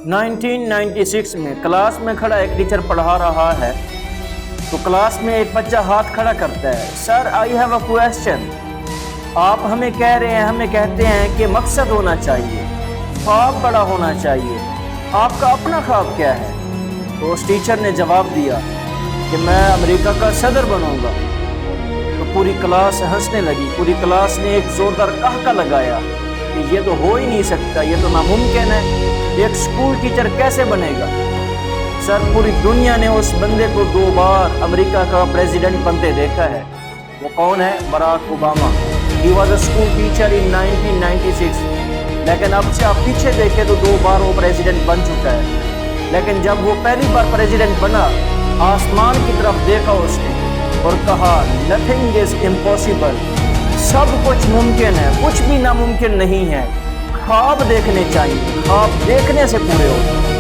1996 में क्लास में खड़ा एक टीचर पढ़ा रहा है तो क्लास में एक बच्चा हाथ खड़ा करता है, sir I have a question. आप हमें कह रहे हैं, हमें कहते हैं कि मकसद होना चाहिए, ख्वाब बड़ा होना चाहिए, आपका अपना ख्वाब क्या है? तो उस टीचर ने जवाब दिया कि मैं अमेरिका का सदर बनूंगा। तो पूरी क्लास हंसने लगी। पूरी क्लास ने एक जोरदार कहका लगाया कि ये तो हो ही नहीं सकता, ये तो नामुमकिन है, एक स्कूल टीचर कैसे बनेगा? सर पूरी दुनिया ने उस बंदे को 2 बार अमेरिका का प्रेसिडेंट बनते देखा है। वो कौन है? Barack Obama. He was a school teacher in 1996। लेकिन अब से आप पीछे देखें तो 2 बार वो प्रेसिडेंट बन चुका है। लेकिन जब वो पहली बार प्रेसिडेंट बना, आसमान की तरफ देखा उसने और कहा नथिंग इज इम्पॉसिबल, सब कुछ मुमकिन है, कुछ भी नामुमकिन नहीं है। ख्वाब देखने चाहिए, ख्वाब देखने से पूरे होते हैं।